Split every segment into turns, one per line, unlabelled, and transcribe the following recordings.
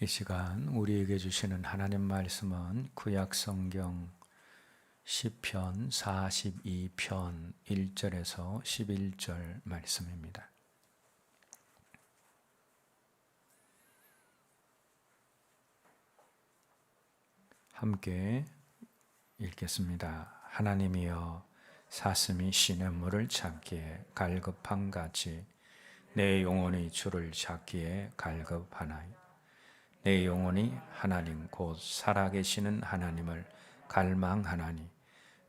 이 시간 우리에게 주시는 하나님 말씀은 구약 성경 시편 42편 1절에서 11절 말씀입니다. 함께 읽겠습니다. 하나님이여, 사슴이 시냇물을 찾기에 갈급한 같이 내 영혼이 주를 찾기에 갈급하나이다. 내 영혼이 하나님 곧 살아계시는 하나님을 갈망하나니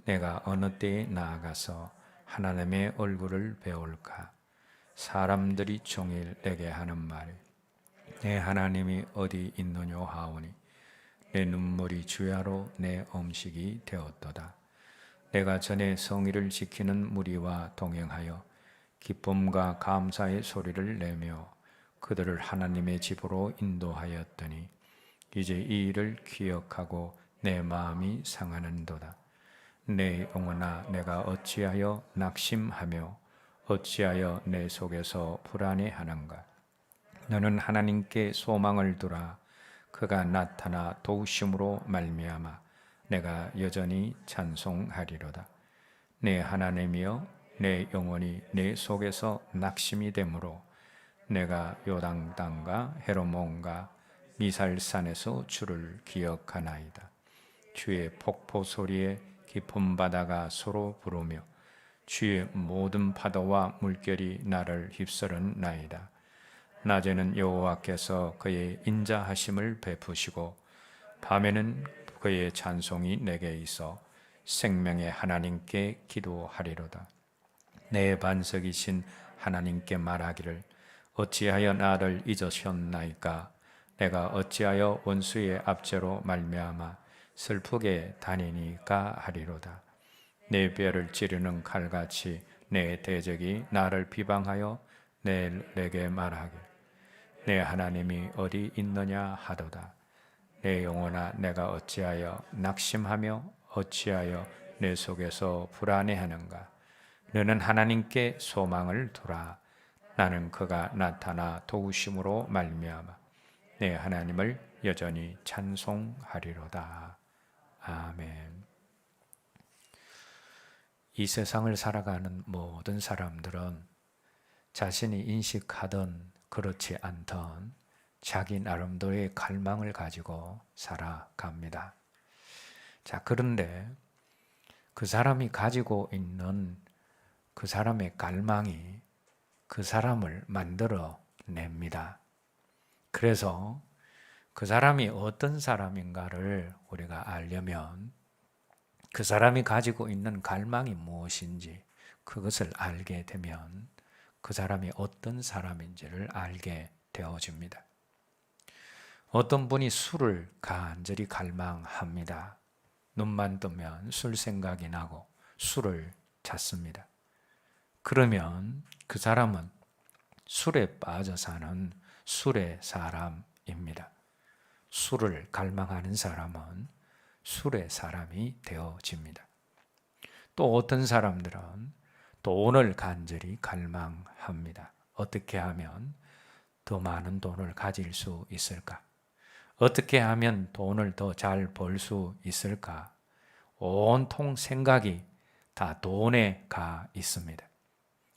내가 어느 때에 나아가서 하나님의 얼굴을 배울까? 사람들이 종일 내게 하는 말이 내 하나님이 어디 있느뇨 하오니 내 눈물이 주야로 내 음식이 되었도다. 내가 전에 성의를 지키는 무리와 동행하여 기쁨과 감사의 소리를 내며 그들을 하나님의 집으로 인도하였더니 이제 이 일을 기억하고 내 마음이 상하는도다. 내 영혼아, 내가 어찌하여 낙심하며 어찌하여 내 속에서 불안해하는가? 너는 하나님께 소망을 두라. 그가 나타나 도우심으로 말미암아 내가 여전히 찬송하리로다. 내 하나님이여, 내 영혼이 내 속에서 낙심이 되므로 내가 요단 땅과 헤르몬과 미살산에서 주를 기억하나이다. 주의 폭포 소리에 깊은 바다가 서로 부르며 주의 모든 파도와 물결이 나를 휩쓸었나이다. 낮에는 여호와께서 그의 인자하심을 베푸시고 밤에는 그의 찬송이 내게 있어 생명의 하나님께 기도하리로다. 내 반석이신 하나님께 말하기를 어찌하여 나를 잊으셨나이까? 내가 어찌하여 원수의 압제로 말미암아 슬프게 다니니까 하리로다. 내 뼈를 찌르는 칼같이 내 대적이 나를 비방하여 내게 말하길 내 하나님이 어디 있느냐 하도다. 내 영혼아, 내가 어찌하여 낙심하며 어찌하여 내 속에서 불안해하는가? 너는 하나님께 소망을 두라. 나는 그가 나타나 도우심으로 말미암아 내 하나님을 여전히 찬송하리로다. 아멘. 이 세상을 살아가는 모든 사람들은 자신이 인식하든 그렇지 않든 자기 나름대로의 갈망을 가지고 살아갑니다. 자, 그런데 그 사람이 가지고 있는 그 사람의 갈망이 그 사람을 만들어 냅니다. 그래서 그 사람이 어떤 사람인가를 우리가 알려면 그 사람이 가지고 있는 갈망이 무엇인지 그것을 알게 되면 그 사람이 어떤 사람인지를 알게 되어집니다. 어떤 분이 술을 간절히 갈망합니다. 눈만 뜨면 술 생각이 나고 술을 찾습니다. 그러면 그 사람은 술에 빠져 사는 술의 사람입니다. 술을 갈망하는 사람은 술의 사람이 되어집니다. 또 어떤 사람들은 돈을 간절히 갈망합니다. 어떻게 하면 더 많은 돈을 가질 수 있을까? 어떻게 하면 돈을 더 잘 벌 수 있을까? 온통 생각이 다 돈에 가 있습니다.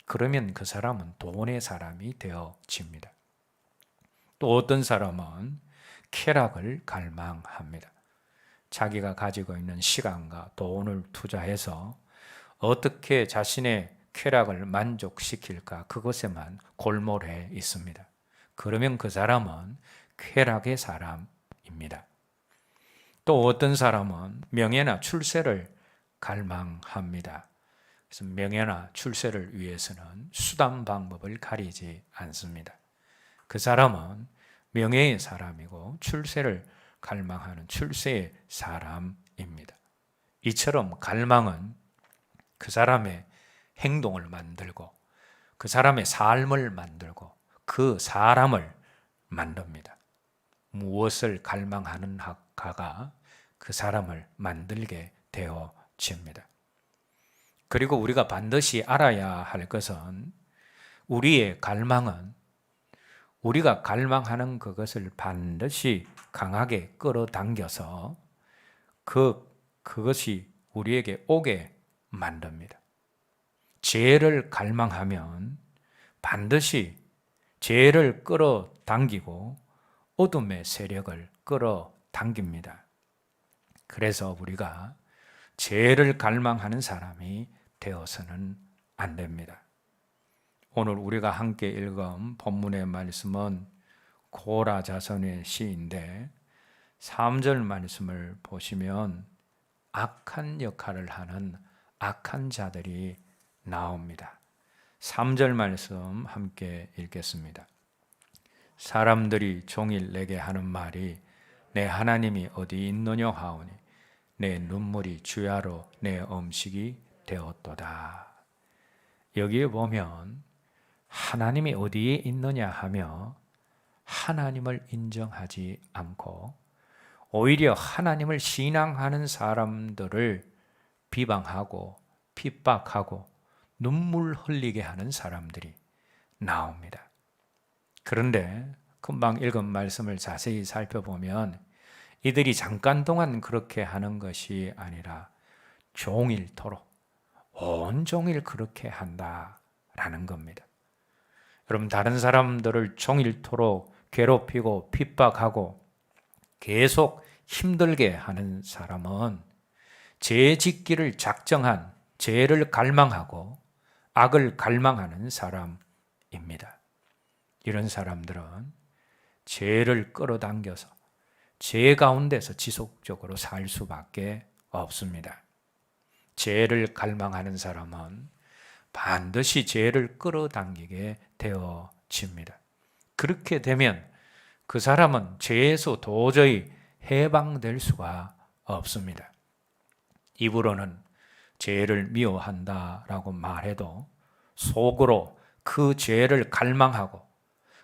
그러면 그 사람은 돈의 사람이 되어집니다. 또 어떤 사람은 쾌락을 갈망합니다. 자기가 가지고 있는 시간과 돈을 투자해서 어떻게 자신의 쾌락을 만족시킬까 그것에만 골몰해 있습니다. 그러면 그 사람은 쾌락의 사람입니다. 또 어떤 사람은 명예나 출세를 갈망합니다. 그래서 명예나 출세를 위해서는 수단 방법을 가리지 않습니다. 그 사람은 명예의 사람이고 출세를 갈망하는 출세의 사람입니다. 이처럼 갈망은 그 사람의 행동을 만들고 그 사람의 삶을 만들고 그 사람을 만듭니다. 무엇을 갈망하는 가가 그 사람을 만들게 되어집니다. 그리고 우리가 반드시 알아야 할 것은 우리의 갈망은 우리가 갈망하는 그것을 반드시 강하게 끌어당겨서 그것이 우리에게 오게 만듭니다. 죄를 갈망하면 반드시 죄를 끌어당기고 어둠의 세력을 끌어당깁니다. 그래서 우리가 죄를 갈망하는 사람이 되어서는 안 됩니다. 오늘 우리가 함께 읽은 본문의 말씀은 고라 자손의 시인데 3절 말씀을 보시면 악한 역할을 하는 악한 자들이 나옵니다. 3절 말씀 함께 읽겠습니다. 사람들이 종일 내게 하는 말이 내 하나님이 어디 있느냐 하오니 내 눈물이 주야로 내 음식이 되었도다. 여기에 보면 하나님이 어디에 있느냐 하며 하나님을 인정하지 않고 오히려 하나님을 신앙하는 사람들을 비방하고 핍박하고 눈물 흘리게 하는 사람들이 나옵니다. 그런데 금방 읽은 말씀을 자세히 살펴보면 이들이 잠깐 동안 그렇게 하는 것이 아니라 종일토록 온종일 그렇게 한다라는 겁니다. 여러분, 다른 사람들을 종일토록 괴롭히고 핍박하고 계속 힘들게 하는 사람은 죄 짓기를 작정한 죄를 갈망하고 악을 갈망하는 사람입니다. 이런 사람들은 죄를 끌어당겨서 죄 가운데서 지속적으로 살 수밖에 없습니다. 죄를 갈망하는 사람은 반드시 죄를 끌어당기게 되어집니다. 그렇게 되면 그 사람은 죄에서 도저히 해방될 수가 없습니다. 입으로는 죄를 미워한다라고 말해도 속으로 그 죄를 갈망하고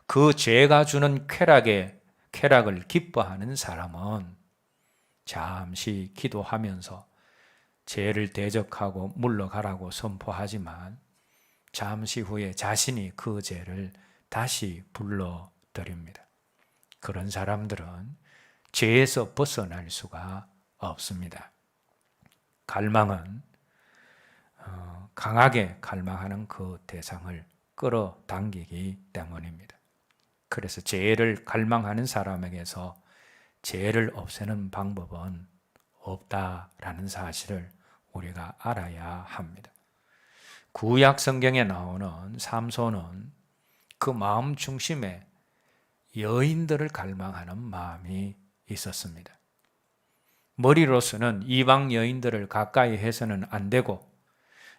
그 죄가 주는 쾌락을 기뻐하는 사람은 잠시 기도하면서 죄를 대적하고 물러가라고 선포하지만 잠시 후에 자신이 그 죄를 다시 불러들입니다. 그런 사람들은 죄에서 벗어날 수가 없습니다. 갈망은 강하게 갈망하는 그 대상을 끌어당기기 때문입니다. 그래서 죄를 갈망하는 사람에게서 죄를 없애는 방법은 없다라는 사실을 우리가 알아야 합니다. 구약 성경에 나오는 삼손은 그 마음 중심에 여인들을 갈망하는 마음이 있었습니다. 머리로서는 이방 여인들을 가까이 해서는 안 되고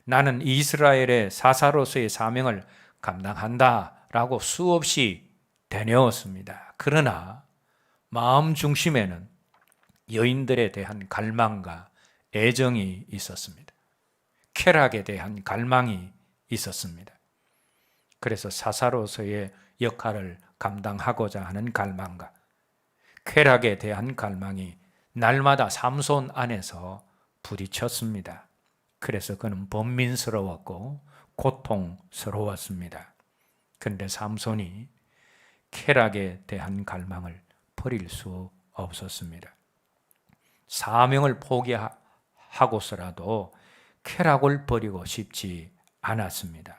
나는 이스라엘의 사사로서의 사명을 감당한다라고 수없이 되뇌었습니다. 그러나 마음 중심에는 여인들에 대한 갈망과 애정이 있었습니다. 쾌락에 대한 갈망이 있었습니다. 그래서 사사로서의 역할을 감당하고자 하는 갈망과 쾌락에 대한 갈망이 날마다 삼손 안에서 부딪혔습니다. 그래서 그는 번민스러웠고 고통스러웠습니다. 그런데 삼손이 쾌락에 대한 갈망을 버릴 수 없었습니다. 사명을 포기하고서라도 쾌락을 버리고 싶지 않았습니다.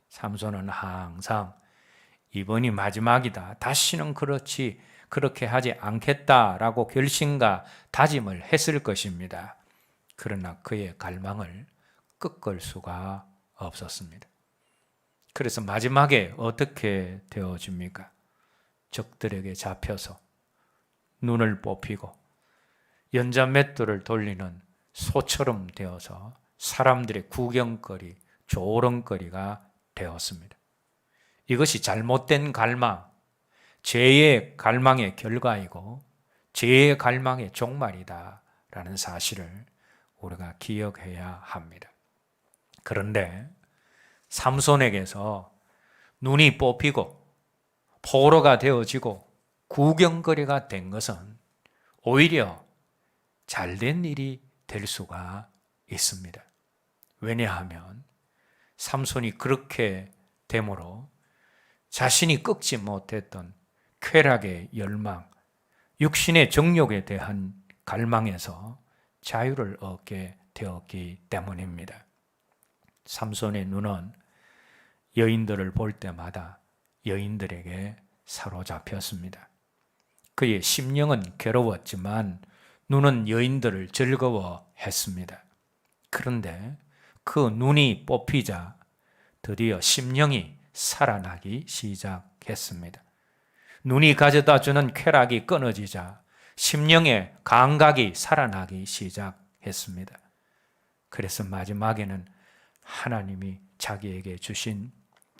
삼손은 항상 이번이 마지막이다. 다시는 그렇게 하지 않겠다라고 결심과 다짐을 했을 것입니다. 그러나 그의 갈망을 꺾을 수가 없었습니다. 그래서 마지막에 어떻게 되어집니까? 적들에게 잡혀서 눈을 뽑히고 연자맷돌을 돌리는 소처럼 되어서 사람들의 구경거리, 조롱거리가 되었습니다. 이것이 잘못된 갈망, 죄의 갈망의 결과이고 죄의 갈망의 종말이다라는 사실을 우리가 기억해야 합니다. 그런데 삼손에게서 눈이 뽑히고 포로가 되어지고 구경거리가 된 것은 오히려 잘된 일이 될 수가 있습니다. 왜냐하면 삼손이 그렇게 됨으로 자신이 꺾지 못했던 쾌락의 열망, 육신의 정욕에 대한 갈망에서 자유를 얻게 되었기 때문입니다. 삼손의 눈은 여인들을 볼 때마다 여인들에게 사로잡혔습니다. 그의 심령은 괴로웠지만 눈은 여인들을 즐거워했습니다. 그런데 그 눈이 뽑히자 드디어 심령이 살아나기 시작했습니다. 눈이 가져다주는 쾌락이 끊어지자 심령의 감각이 살아나기 시작했습니다. 그래서 마지막에는 하나님이 자기에게 주신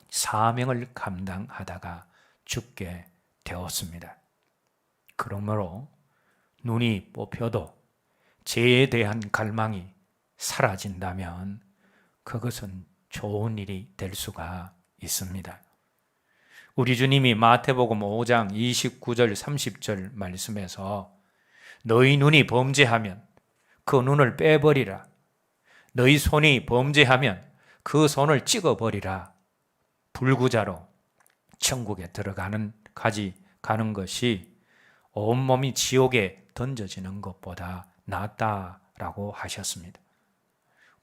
사명을 감당하다가 죽게 되었습니다. 그러므로 눈이 뽑혀도 죄에 대한 갈망이 사라진다면 그것은 좋은 일이 될 수가 있습니다. 우리 주님이 마태복음 5장 29절 30절 말씀에서 너희 눈이 범죄하면 그 눈을 빼버리라. 너희 손이 범죄하면 그 손을 찍어버리라. 불구자로 천국에 가는 것이 온몸이 지옥에 던져지는 것보다 낫다라고 하셨습니다.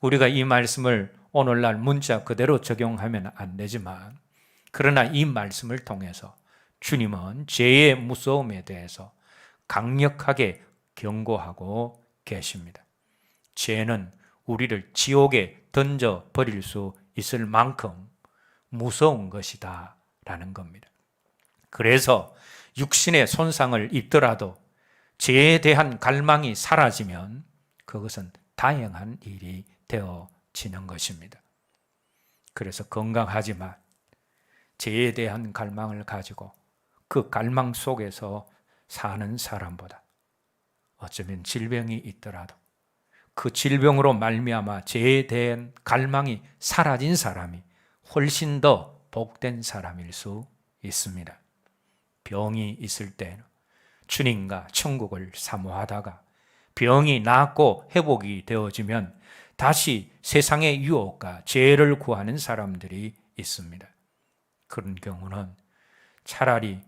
우리가 이 말씀을 오늘날 문자 그대로 적용하면 안 되지만 그러나 이 말씀을 통해서 주님은 죄의 무서움에 대해서 강력하게 경고하고 계십니다. 죄는 우리를 지옥에 던져버릴 수 있을 만큼 무서운 것이다 라는 겁니다. 그래서 육신의 손상을 입더라도 죄에 대한 갈망이 사라지면 그것은 다행한 일이 되어지는 것입니다. 그래서 건강하지만 죄에 대한 갈망을 가지고 그 갈망 속에서 사는 사람보다 어쩌면 질병이 있더라도 그 질병으로 말미암아 죄에 대한 갈망이 사라진 사람이 훨씬 더 복된 사람일 수 있습니다. 병이 있을 때는 주님과 천국을 사모하다가 병이 낫고 회복이 되어지면 다시 세상의 유혹과 죄를 구하는 사람들이 있습니다. 그런 경우는 차라리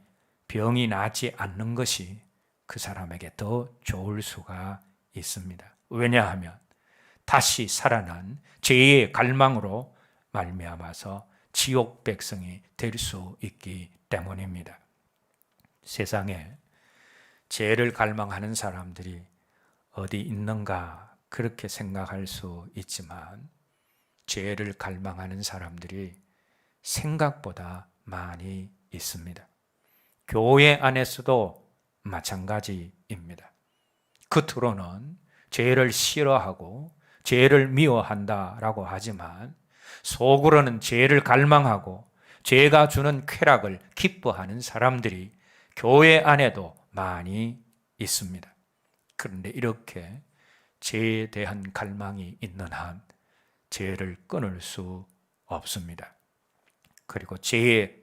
병이 낫지 않는 것이 그 사람에게 더 좋을 수가 있습니다. 왜냐하면 다시 살아난 죄의 갈망으로 말미암아서 지옥 백성이 될 수 있기 때문입니다. 세상에 죄를 갈망하는 사람들이 어디 있는가 그렇게 생각할 수 있지만 죄를 갈망하는 사람들이 생각보다 많이 있습니다. 교회 안에서도 마찬가지입니다. 겉으로는 죄를 싫어하고 죄를 미워한다라고 하지만 속으로는 죄를 갈망하고 죄가 주는 쾌락을 기뻐하는 사람들이 교회 안에도 많이 있습니다. 그런데 이렇게 죄에 대한 갈망이 있는 한 죄를 끊을 수 없습니다. 그리고 죄의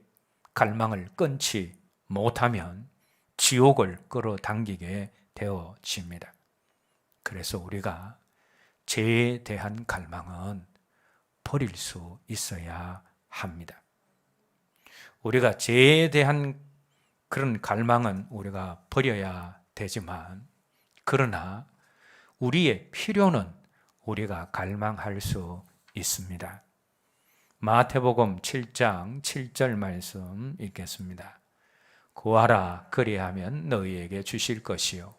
갈망을 끊지 못하면 지옥을 끌어당기게 되어집니다. 그래서 우리가 죄에 대한 갈망은 버릴 수 있어야 합니다. 우리가 죄에 대한 그런 갈망은 우리가 버려야 되지만 그러나 우리의 필요는 우리가 갈망할 수 있습니다. 마태복음 7장 7절 말씀 읽겠습니다. 구하라 그리하면 너희에게 주실 것이요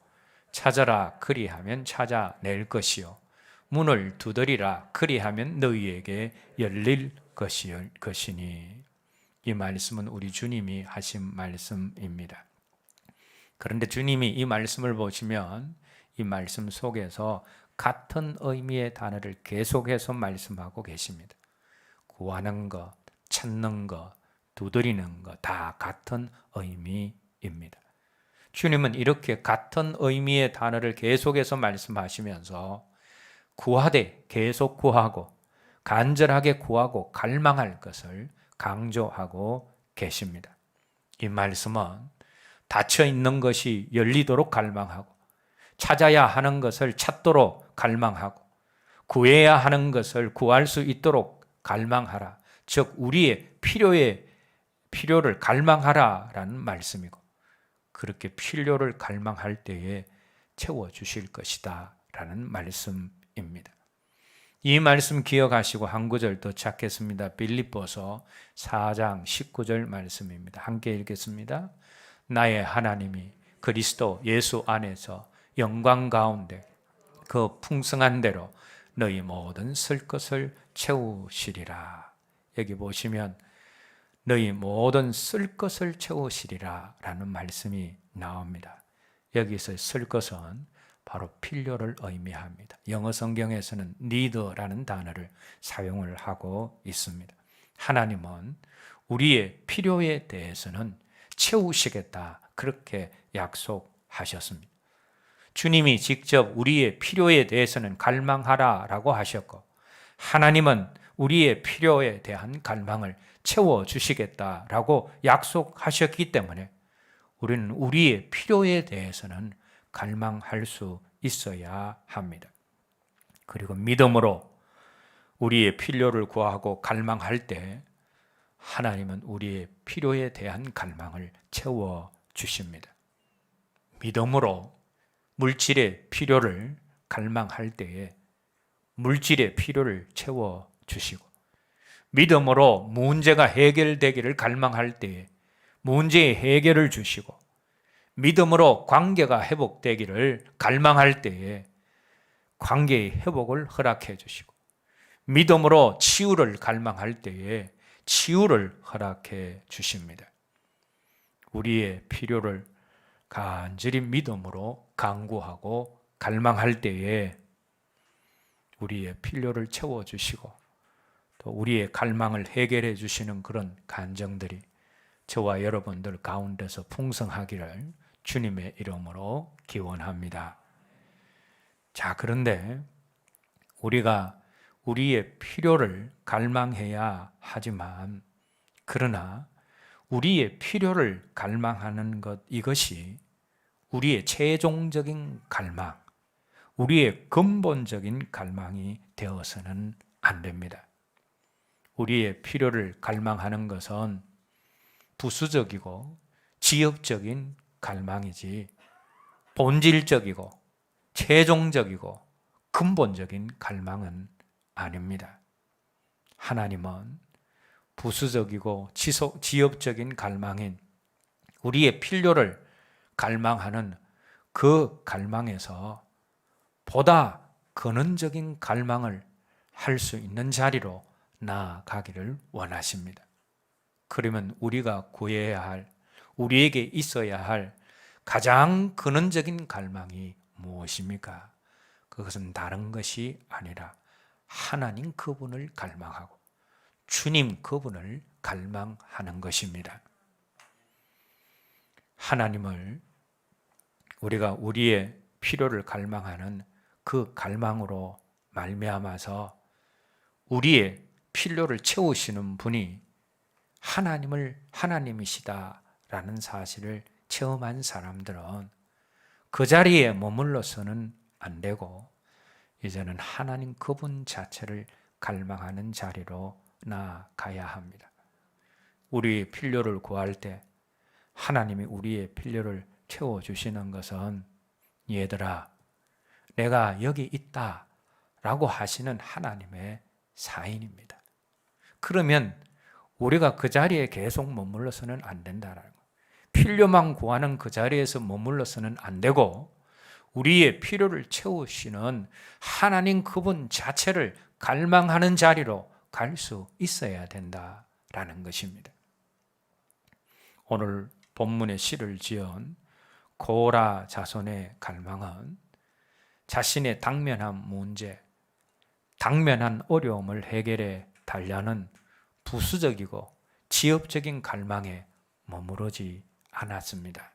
찾아라 그리하면 찾아낼 것이요 문을 두드리라 그리하면 너희에게 열릴 것이니. 이 말씀은 우리 주님이 하신 말씀입니다. 그런데 주님이 이 말씀을 보시면 이 말씀 속에서 같은 의미의 단어를 계속해서 말씀하고 계십니다. 구하는 것, 찾는 것, 두드리는 것 다 같은 의미입니다. 주님은 이렇게 같은 의미의 단어를 계속해서 말씀하시면서 구하되 계속 구하고 간절하게 구하고 갈망할 것을 강조하고 계십니다. 이 말씀은 닫혀 있는 것이 열리도록 갈망하고 찾아야 하는 것을 찾도록 갈망하고 구해야 하는 것을 구할 수 있도록 갈망하라. 즉 우리의 필요에 필요를 갈망하라라는 말씀이고, 그렇게 필요를 갈망할 때에 채워주실 것이다 라는 말씀입니다. 이 말씀 기억하시고 한 구절 더 찾겠습니다. 빌립보서 4장 19절 말씀입니다. 함께 읽겠습니다. 나의 하나님이 그리스도 예수 안에서 영광 가운데 그 풍성한 대로 너희 모든 쓸 것을 채우시리라. 여기 보시면 너희 모든 쓸 것을 채우시리라 라는 말씀이 나옵니다. 여기서 쓸 것은 바로 필요를 의미합니다. 영어 성경에서는 need라는 단어를 사용을 하고 있습니다. 하나님은 우리의 필요에 대해서는 채우시겠다, 그렇게 약속하셨습니다. 주님이 직접 우리의 필요에 대해서는 갈망하라 라고 하셨고, 하나님은 우리의 필요에 대한 갈망을 채워주시겠다라고 약속하셨기 때문에 우리는 우리의 필요에 대해서는 갈망할 수 있어야 합니다. 그리고 믿음으로 우리의 필요를 구하고 갈망할 때 하나님은 우리의 필요에 대한 갈망을 채워주십니다. 믿음으로 물질의 필요를 갈망할 때에 물질의 필요를 채워주시고, 믿음으로 문제가 해결되기를 갈망할 때에 문제의 해결을 주시고, 믿음으로 관계가 회복되기를 갈망할 때에 관계의 회복을 허락해 주시고, 믿음으로 치유를 갈망할 때에 치유를 허락해 주십니다. 우리의 필요를 간절히 믿음으로 간구하고 갈망할 때에 우리의 필요를 채워주시고 또 우리의 갈망을 해결해 주시는 그런 간정들이 저와 여러분들 가운데서 풍성하기를 주님의 이름으로 기원합니다. 자, 그런데 우리가 우리의 필요를 갈망해야 하지만, 그러나 우리의 필요를 갈망하는 것, 이것이 우리의 최종적인 갈망, 우리의 근본적인 갈망이 되어서는 안 됩니다. 우리의 필요를 갈망하는 것은 부수적이고 지역적인 갈망이지 본질적이고 최종적이고 근본적인 갈망은 아닙니다. 하나님은 부수적이고 지역적인 갈망인 우리의 필요를 갈망하는 그 갈망에서 보다 근원적인 갈망을 할 수 있는 자리로 나아가기를 원하십니다. 그러면 우리가 구해야 할, 우리에게 있어야 할 가장 근원적인 갈망이 무엇입니까? 그것은 다른 것이 아니라 하나님 그분을 갈망하고 주님 그분을 갈망하는 것입니다. 하나님을 우리가 우리의 필요를 갈망하는 그 갈망으로 말미암아서 우리의 필요를 채우시는 분이 하나님이시다라는 사실을 체험한 사람들은 그 자리에 머물러서는 안 되고 이제는 하나님 그분 자체를 갈망하는 자리로 나아가야 합니다. 우리의 필요를 구할 때 하나님이 우리의 필요를 채워주시는 것은, 얘들아 내가 여기 있다 라고 하시는 하나님의 사인입니다. 그러면 우리가 그 자리에 계속 머물러서는 안 된다는 거예요. 필요만 구하는 그 자리에서 머물러서는 안 되고 우리의 필요를 채우시는 하나님 그분 자체를 갈망하는 자리로 갈 수 있어야 된다라는 것입니다. 오늘 본문의 시를 지은 고라 자손의 갈망은 자신의 당면한 문제, 당면한 어려움을 해결해 달라는 부수적이고 지엽적인 갈망에 머무르지 않았습니다.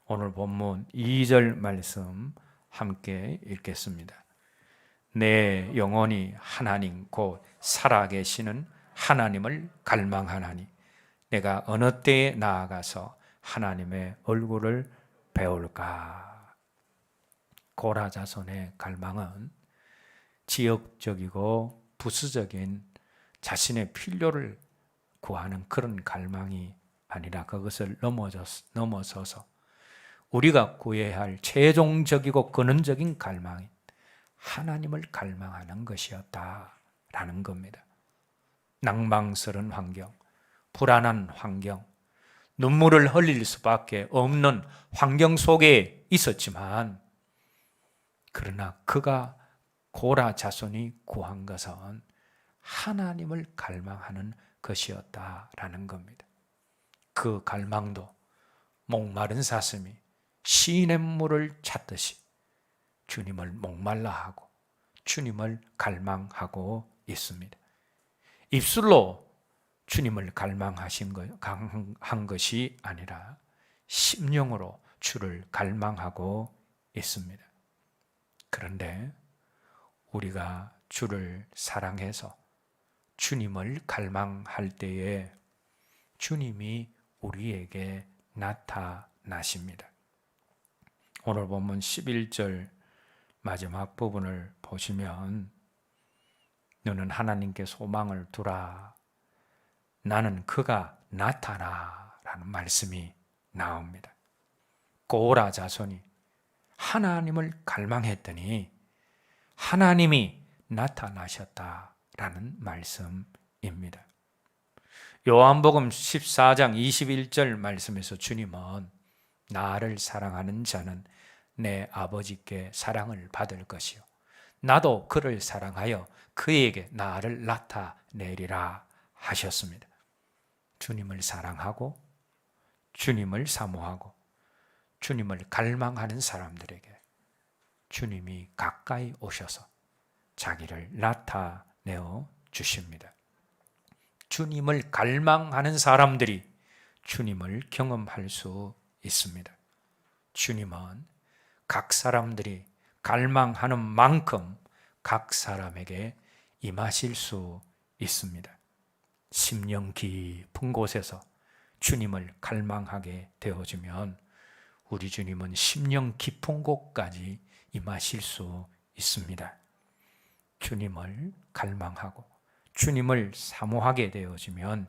오늘 본문 2절 말씀 함께 읽겠습니다. 내 영혼이 하나님 곧 살아계시는 하나님을 갈망하나니 내가 어느 때에 나아가서 하나님의 얼굴을 배울까. 고라 자손의 갈망은 지역적이고 부수적인 자신의 필요를 구하는 그런 갈망이 아니라 그것을 넘어서서 우리가 구해야 할 최종적이고 근원적인 갈망인 하나님을 갈망하는 것이었다라는 겁니다. 낭망스러운 환경, 불안한 환경, 눈물을 흘릴 수밖에 없는 환경 속에 있었지만, 그러나 그가 고라 자손이 구한 것은 하나님을 갈망하는 것이었다라는 겁니다. 그 갈망도 목마른 사슴이 시냇물을 찾듯이 주님을 목말라 하고 주님을 갈망하고 있습니다. 입술로 주님을 갈망한 것이 아니라 심령으로 주를 갈망하고 있습니다. 그런데 우리가 주를 사랑해서 주님을 갈망할 때에 주님이 우리에게 나타나십니다. 오늘 본문 11절 마지막 부분을 보시면 너는 하나님께 소망을 두라. 나는 그가 나타나라는 말씀이 나옵니다. 고라 자손이 하나님을 갈망했더니 하나님이 나타나셨다라는 말씀입니다. 요한복음 14장 21절 말씀에서 주님은 나를 사랑하는 자는 내 아버지께 사랑을 받을 것이요 나도 그를 사랑하여 그에게 나를 나타내리라 하셨습니다. 주님을 사랑하고 주님을 사모하고 주님을 갈망하는 사람들에게 주님이 가까이 오셔서 자기를 나타내어 주십니다. 주님을 갈망하는 사람들이 주님을 경험할 수 있습니다. 주님은 각 사람들이 갈망하는 만큼 각 사람에게 임하실 수 있습니다. 심령 깊은 곳에서 주님을 갈망하게 되어지면 우리 주님은 심령 깊은 곳까지 임하실 수 있습니다. 주님을 갈망하고 주님을 사모하게 되어지면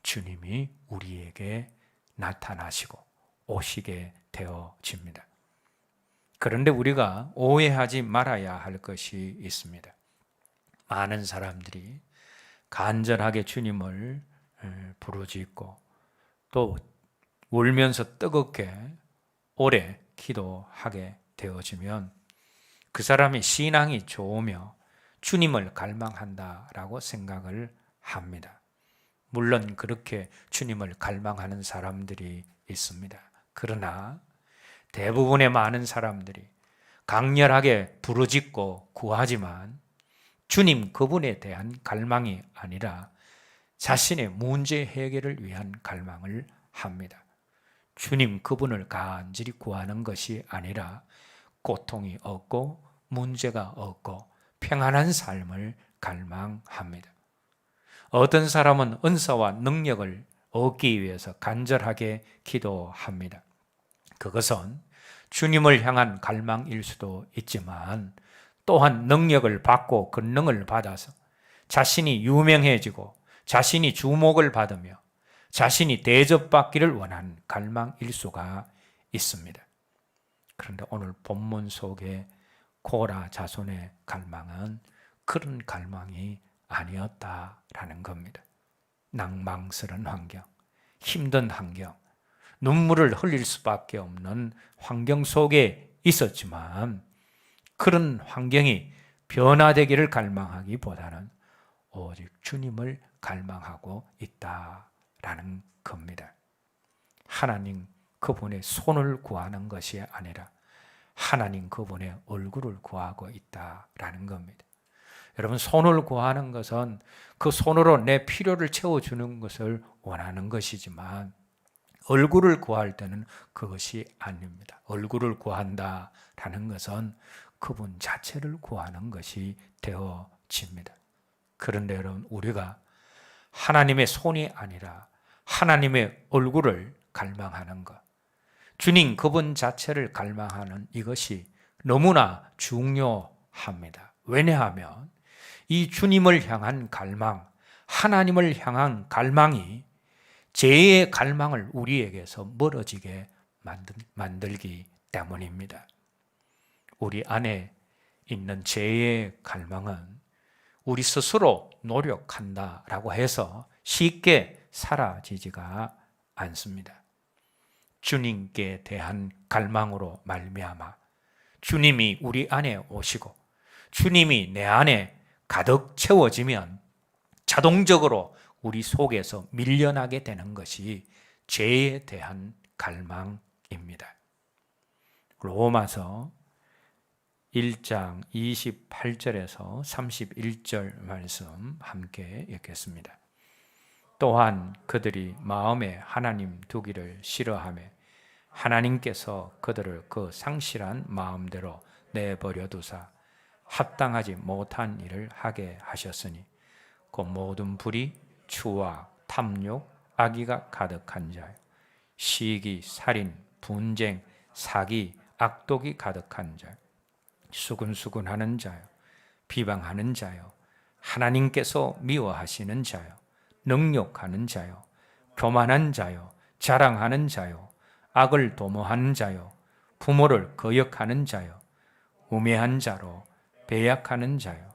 주님이 우리에게 나타나시고 오시게 되어집니다. 그런데 우리가 오해하지 말아야 할 것이 있습니다. 많은 사람들이 간절하게 주님을 부르짖고 또 울면서 뜨겁게 오래 기도하게 되어지면 그 사람이 신앙이 좋으며 주님을 갈망한다라고 생각을 합니다. 물론 그렇게 주님을 갈망하는 사람들이 있습니다. 그러나 대부분의 많은 사람들이 강렬하게 부르짖고 구하지만 주님 그분에 대한 갈망이 아니라 자신의 문제 해결을 위한 갈망을 합니다. 주님 그분을 간절히 구하는 것이 아니라 고통이 없고 문제가 없고 평안한 삶을 갈망합니다. 어떤 사람은 은사와 능력을 얻기 위해서 간절하게 기도합니다. 그것은 주님을 향한 갈망일 수도 있지만 또한 능력을 받고 권능을 받아서 자신이 유명해지고 자신이 주목을 받으며 자신이 대접받기를 원하는 갈망일 수가 있습니다. 그런데 오늘 본문 속에 고라 자손의 갈망은 그런 갈망이 아니었다라는 겁니다. 낭망스러운 환경, 힘든 환경, 눈물을 흘릴 수밖에 없는 환경 속에 있었지만 그런 환경이 변화되기를 갈망하기보다는 오직 주님을 갈망하고 있다라는 겁니다. 하나님 그분의 손을 구하는 것이 아니라 하나님 그분의 얼굴을 구하고 있다라는 겁니다. 여러분 손을 구하는 것은 그 손으로 내 필요를 채워주는 것을 원하는 것이지만 얼굴을 구할 때는 그것이 아닙니다. 얼굴을 구한다라는 것은 그분 자체를 구하는 것이 되어집니다. 그런데 여러분 우리가 하나님의 손이 아니라 하나님의 얼굴을 갈망하는 것, 주님 그분 자체를 갈망하는 이것이 너무나 중요합니다. 왜냐하면 이 주님을 향한 갈망, 하나님을 향한 갈망이 죄의 갈망을 우리에게서 멀어지게 만들기 때문입니다. 우리 안에 있는 죄의 갈망은 우리 스스로 노력한다라고 해서 쉽게 사라지지가 않습니다. 주님께 대한 갈망으로 말미암아 주님이 우리 안에 오시고 주님이 내 안에 가득 채워지면 자동적으로 우리 속에서 밀려나게 되는 것이 죄에 대한 갈망입니다. 로마서 1장 28절에서 31절 말씀 함께 읽겠습니다. 또한 그들이 마음에 하나님 두기를 싫어하며 하나님께서 그들을 그 상실한 마음대로 내버려 두사 합당하지 못한 일을 하게 하셨으니 그 모든 불의, 추악, 탐욕, 악의가 가득한 자요 시기, 살인, 분쟁, 사기, 악독이 가득한 자요 수근수근하는 자요 비방하는 자요 하나님께서 미워하시는 자요 능욕하는 자요 교만한 자요 자랑하는 자요 악을 도모하는 자요 부모를 거역하는 자요 우매한 자로 배약하는 자요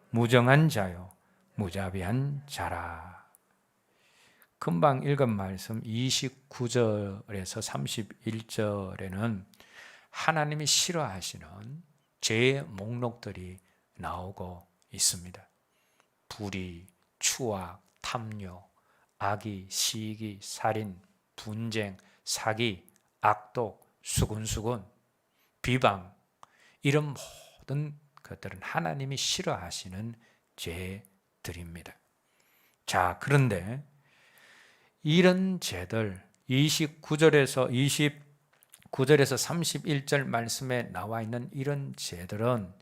무정한 자요 무자비한 자라. 금방 읽은 말씀 29절에서 31절에는 하나님이 싫어하시는 죄의 목록들이 나오고 있습니다. 불의, 추악, 탐욕, 악의, 시기, 살인, 분쟁, 사기, 악독, 수근수근, 비방 이런 모든 것들은 하나님이 싫어하시는 죄들입니다. 자, 그런데 이런 죄들 29절에서 31절 말씀에 나와 있는 이런 죄들은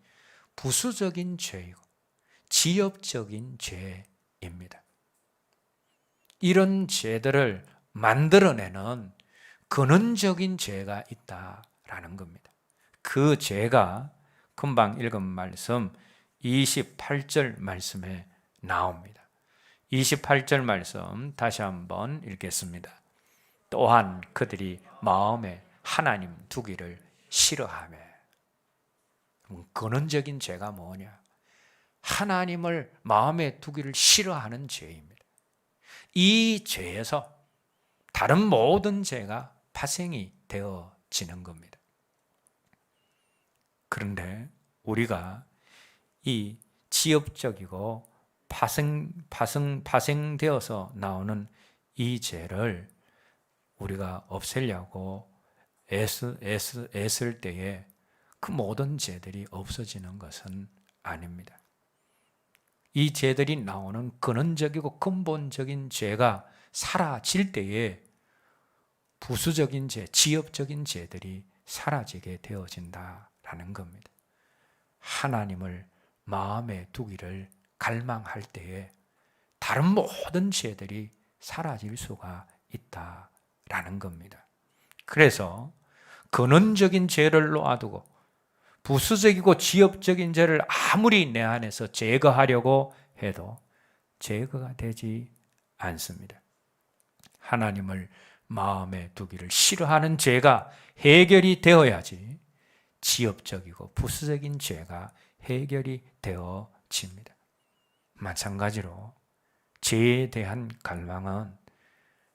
부수적인 죄이고 지엽적인 죄입니다. 이런 죄들을 만들어내는 근원적인 죄가 있다라는 겁니다. 그 죄가 금방 읽은 말씀 28절 말씀에 나옵니다. 28절 말씀 다시 한번 읽겠습니다. 또한 그들이 마음에 하나님 두기를 싫어하며 근원적인 죄가 뭐냐? 하나님을 마음에 두기를 싫어하는 죄입니다. 이 죄에서 다른 모든 죄가 파생이 되어지는 겁니다. 그런데 우리가 이 지엽적이고 파생되어서 나오는 이 죄를 우리가 없애려고 애쓸 때에 그 모든 죄들이 없어지는 것은 아닙니다. 이 죄들이 나오는 근원적이고 근본적인 죄가 사라질 때에 부수적인 죄, 지엽적인 죄들이 사라지게 되어진다라는 겁니다. 하나님을 마음에 두기를 갈망할 때에 다른 모든 죄들이 사라질 수가 있다라는 겁니다. 그래서 근원적인 죄를 놓아두고 부수적이고 지엽적인 죄를 아무리 내 안에서 제거하려고 해도 제거가 되지 않습니다. 하나님을 마음에 두기를 싫어하는 죄가 해결이 되어야지 지엽적이고 부수적인 죄가 해결이 되어집니다. 마찬가지로 죄에 대한 갈망은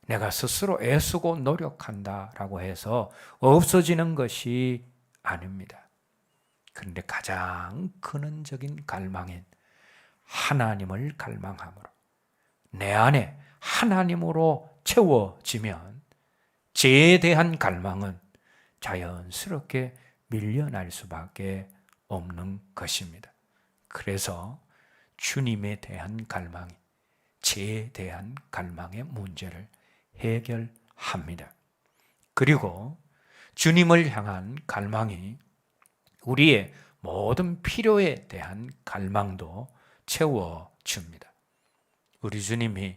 내가 스스로 애쓰고 노력한다라고 해서 없어지는 것이 아닙니다. 그런데 가장 근원적인 갈망인 하나님을 갈망함으로 내 안에 하나님으로 채워지면 죄에 대한 갈망은 자연스럽게 밀려날 수밖에 없는 것입니다. 그래서 주님에 대한 갈망이 죄에 대한 갈망의 문제를 해결합니다. 그리고 주님을 향한 갈망이 우리의 모든 필요에 대한 갈망도 채워줍니다. 우리 주님이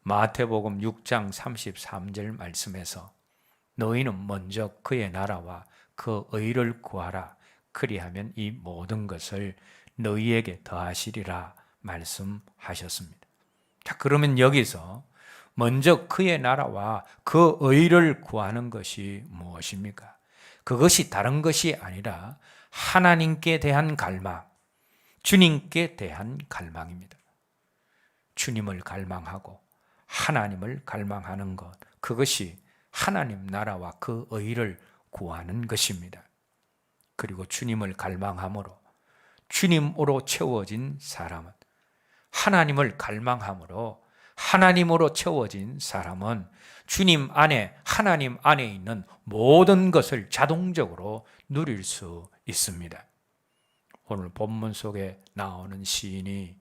마태복음 6장 33절 말씀에서 너희는 먼저 그의 나라와 그 의를 구하라. 그리하면 이 모든 것을 너희에게 더하시리라 말씀하셨습니다. 자, 그러면 여기서 먼저 그의 나라와 그 의를 구하는 것이 무엇입니까? 그것이 다른 것이 아니라 하나님께 대한 갈망, 주님께 대한 갈망입니다. 주님을 갈망하고 하나님을 갈망하는 것, 그것이 하나님 나라와 그 의를 구하는 것입니다. 그리고 주님을 갈망함으로, 주님으로 채워진 사람은, 하나님을 갈망함으로 하나님으로 채워진 사람은 주님 안에, 하나님 안에 있는 모든 것을 자동적으로 누릴 수 있습니다. 오늘 본문 속에 나오는 시인이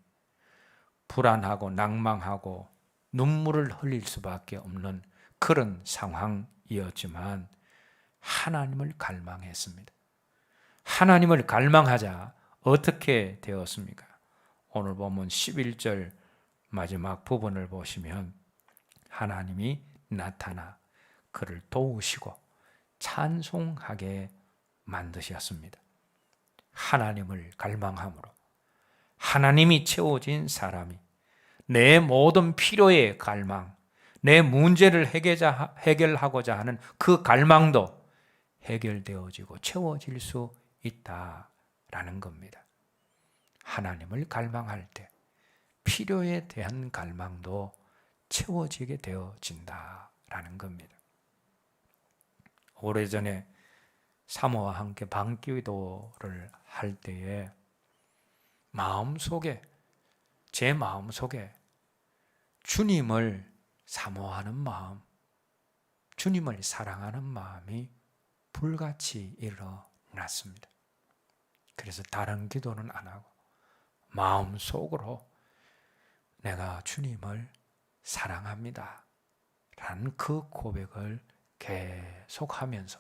불안하고 낭망하고 눈물을 흘릴 수밖에 없는 그런 상황이었지만 하나님을 갈망했습니다. 하나님을 갈망하자 어떻게 되었습니까? 오늘 보면 11절 마지막 부분을 보시면 하나님이 나타나 그를 도우시고 찬송하게 만드셨습니다. 하나님을 갈망함으로 하나님이 채워진 사람이 내 모든 필요의 갈망, 내 문제를 해결하고자 하는 그 갈망도 해결되어지고 채워질 수 있다라는 겁니다. 하나님을 갈망할 때 필요에 대한 갈망도 채워지게 되어진다라는 겁니다. 오래전에 사모와 함께 방기도를 할 때에 제 마음속에 주님을 사모하는 마음, 주님을 사랑하는 마음이 불같이 일어났습니다. 그래서 다른 기도는 안 하고 마음속으로 내가 주님을 사랑합니다 라는 그 고백을 계속하면서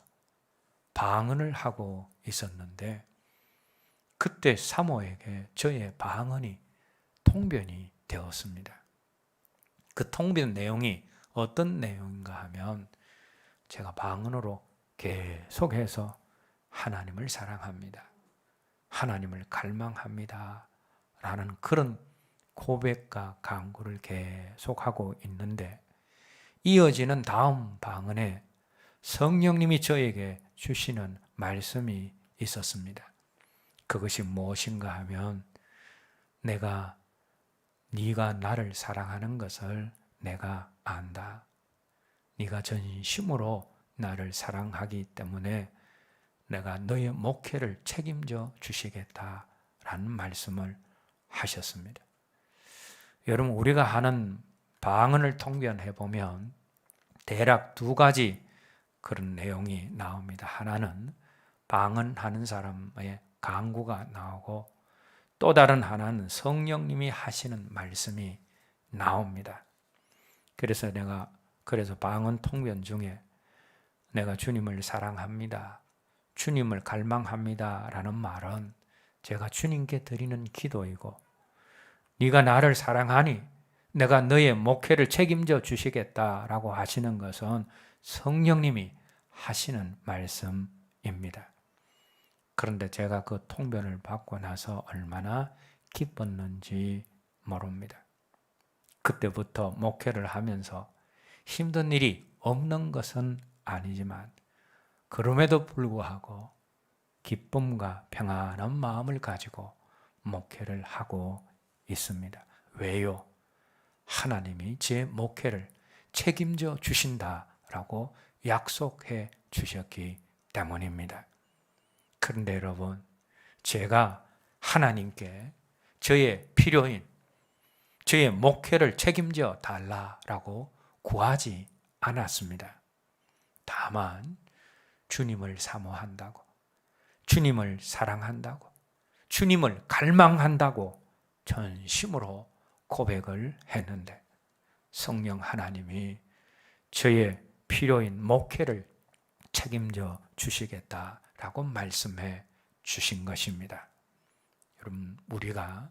방언을 하고 있었는데 그때 사모에게 저의 방언이 통변이 되었습니다. 그 통변 내용이 어떤 내용인가 하면 제가 방언으로 계속해서 하나님을 사랑합니다, 하나님을 갈망합니다 라는 그런 고백과 간구를 계속하고 있는데 이어지는 다음 방언에 성령님이 저에게 주시는 말씀이 있었습니다. 그것이 무엇인가 하면 네가 나를 사랑하는 것을 내가 안다. 네가 전심으로 나를 사랑하기 때문에 내가 너의 목회를 책임져 주시겠다라는 말씀을 하셨습니다. 여러분, 우리가 하는 방언을 통변해 보면 대략 두 가지 그런 내용이 나옵니다. 하나는 방언하는 사람의 간구가 나오고 또 다른 하나는 성령님이 하시는 말씀이 나옵니다. 그래서 방언 통변 중에 내가 주님을 사랑합니다, 주님을 갈망합니다 라는 말은 제가 주님께 드리는 기도이고 네가 나를 사랑하니 내가 너의 목회를 책임져 주시겠다라고 하시는 것은 성령님이 하시는 말씀입니다. 그런데 제가 그 통변을 받고 나서 얼마나 기뻤는지 모릅니다. 그때부터 목회를 하면서 힘든 일이 없는 것은 아니지만 그럼에도 불구하고 기쁨과 평안한 마음을 가지고 목회를 하고 있습니다. 왜요? 하나님이 제 목회를 책임져 주신다라고 약속해 주셨기 때문입니다. 그런데 여러분, 제가 하나님께 저의 필요인, 저의 목회를 책임져 달라라고 구하지 않았습니다. 다만 주님을 사모한다고, 주님을 사랑한다고, 주님을 갈망한다고 전심으로 고백을 했는데 성령 하나님이 저의 필요인 목회를 책임져 주시겠다라고 말씀해 주신 것입니다. 여러분, 우리가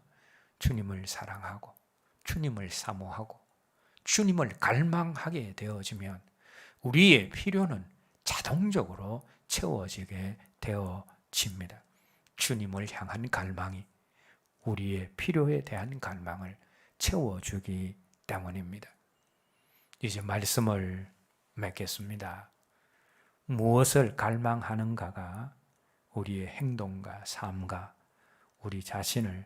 주님을 사랑하고 주님을 사모하고 주님을 갈망하게 되어지면 우리의 필요는 자동적으로 채워지게 되어집니다. 주님을 향한 갈망이 우리의 필요에 대한 갈망을 채워주기 때문입니다. 이제 말씀을 맺겠습니다. 무엇을 갈망하는가가 우리의 행동과 삶과 우리 자신을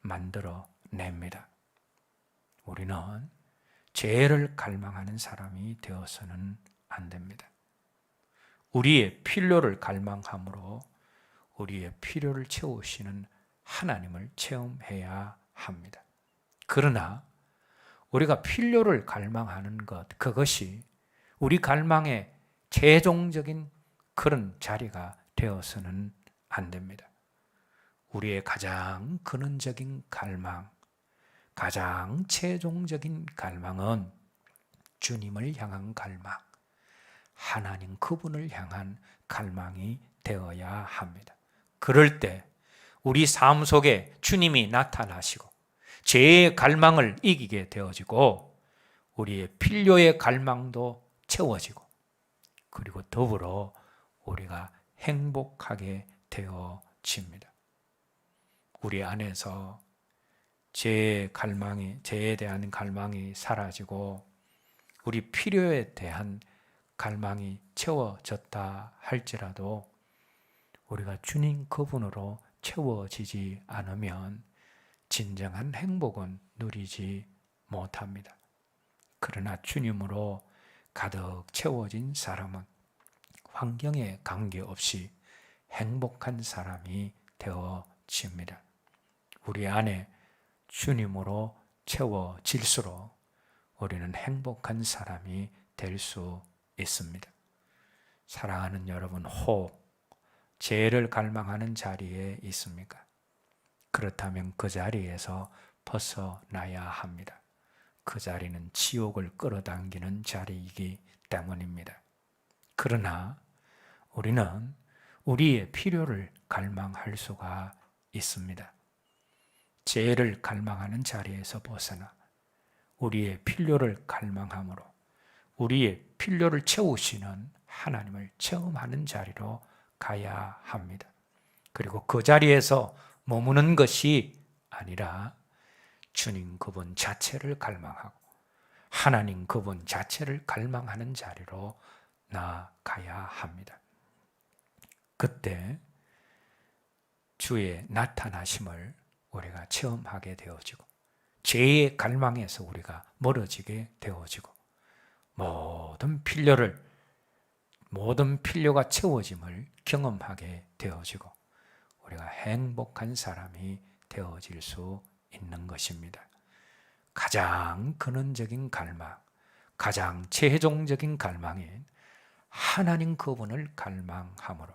만들어 냅니다. 우리는 죄를 갈망하는 사람이 되어서는 안 됩니다. 우리의 필요를 갈망함으로 우리의 필요를 채우시는 하나님을 체험해야 합니다. 그러나 우리가 필요를 갈망하는 것, 그것이 우리 갈망의 최종적인 그런 자리가 되어서는 안 됩니다. 우리의 가장 근원적인 갈망, 가장 최종적인 갈망은 주님을 향한 갈망, 하나님 그분을 향한 갈망이 되어야 합니다. 그럴 때 우리 삶 속에 주님이 나타나시고 죄의 갈망을 이기게 되어지고 우리의 필요의 갈망도 채워지고 그리고 더불어 우리가 행복하게 되어집니다. 우리 안에서 죄에 대한 갈망이 사라지고 우리 필요에 대한 갈망이 채워졌다 할지라도 우리가 주님 그분으로 채워지지 않으면 진정한 행복은 누리지 못합니다. 그러나 주님으로 가득 채워진 사람은 환경에 관계없이 행복한 사람이 되어집니다. 우리 안에 주님으로 채워질수록 우리는 행복한 사람이 될 수 있습니다. 사랑하는 여러분, 죄를 갈망하는 자리에 있습니까? 그렇다면 그 자리에서 벗어나야 합니다. 그 자리는 지옥을 끌어당기는 자리이기 때문입니다. 그러나 우리는 우리의 필요를 갈망할 수가 있습니다. 죄를 갈망하는 자리에서 벗어나 우리의 필요를 갈망함으로 우리의 필요를 채우시는 하나님을 체험하는 자리로 가야 합니다. 그리고 그 자리에서 머무는 것이 아니라 주님 그분 자체를 갈망하고 하나님 그분 자체를 갈망하는 자리로 나아가야 합니다. 그때 주의 나타나심을 우리가 체험하게 되어지고 죄의 갈망에서 우리가 멀어지게 되어지고 모든 필요가 채워짐을 경험하게 되어지고 우리가 행복한 사람이 되어질 수 있는 것입니다. 가장 근원적인 갈망, 가장 최종적인 갈망인 하나님 그분을 갈망함으로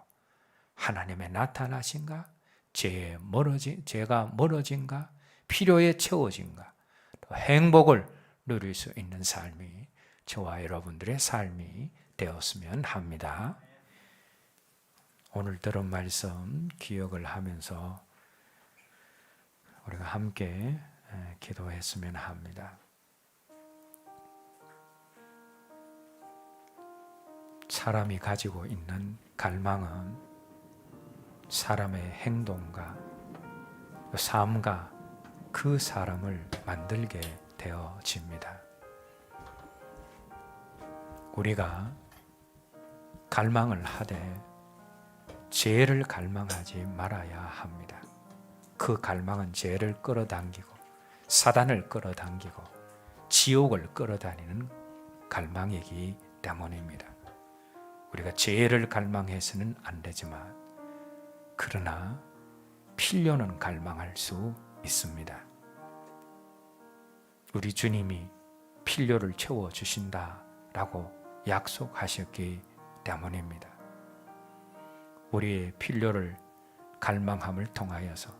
하나님의 나타나신가, 죄가 멀어진가, 필요에 채워진가, 또 행복을 누릴 수 있는 삶이 저와 여러분들의 삶이 되었으면 합니다. 오늘 들은 말씀 기억을 하면서 우리가 함께 기도했으면 합니다. 사람이 가지고 있는 갈망은 사람의 행동과 삶과 그 사람을 만들게 되어집니다. 우리가 갈망을 하되 죄를 갈망하지 말아야 합니다. 그 갈망은 죄를 끌어당기고 사단을 끌어당기고 지옥을 끌어다니는 갈망이기 때문입니다. 우리가 죄를 갈망해서는 안 되지만 그러나 필요는 갈망할 수 있습니다. 우리 주님이 필요를 채워주신다라고 약속하셨기 때문입니다. 우리의 필요를 갈망함을 통하여서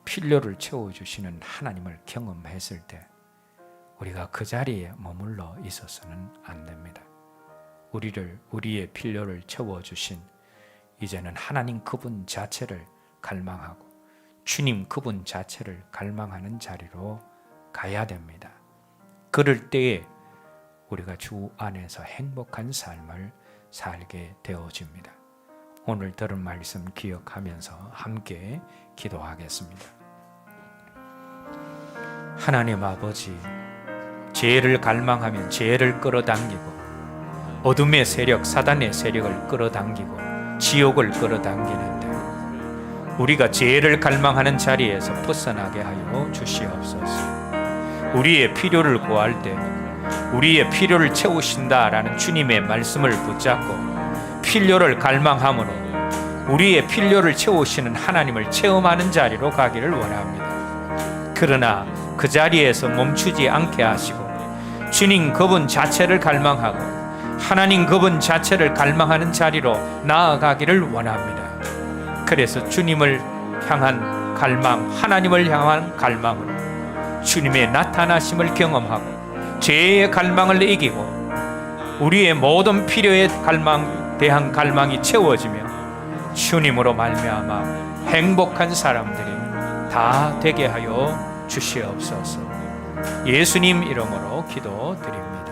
필요를 채워주시는 하나님을 경험했을 때 우리가 그 자리에 머물러 있어서는 안 됩니다. 우리의 필요를 채워주신 이제는 하나님 그분 자체를 갈망하고 주님 그분 자체를 갈망하는 자리로 가야 됩니다. 그럴 때에 우리가 주 안에서 행복한 삶을 살게 되어집니다. 오늘 들은 말씀 기억하면서 함께 기도하겠습니다. 하나님 아버지, 죄를 갈망하면 죄를 끌어당기고 어둠의 세력, 사단의 세력을 끌어당기고 지옥을 끌어당기는데 우리가 죄를 갈망하는 자리에서 벗어나게 하여 주시옵소서. 우리의 필요를 구할 때 우리의 필요를 채우신다라는 주님의 말씀을 붙잡고 필요를 갈망함으로 우리의 필요를 채우시는 하나님을 체험하는 자리로 가기를 원합니다. 그러나 그 자리에서 멈추지 않게 하시고 주님 그분 자체를 갈망하고 하나님 그분 자체를 갈망하는 자리로 나아가기를 원합니다. 그래서 주님을 향한 갈망, 하나님을 향한 갈망으로 주님의 나타나심을 경험하고 죄의 갈망을 이기고 우리의 모든 필요에 대한 갈망이 채워지며 주님으로 말미암아 행복한 사람들이 다 되게 하여 주시옵소서. 예수님 이름으로 기도드립니다.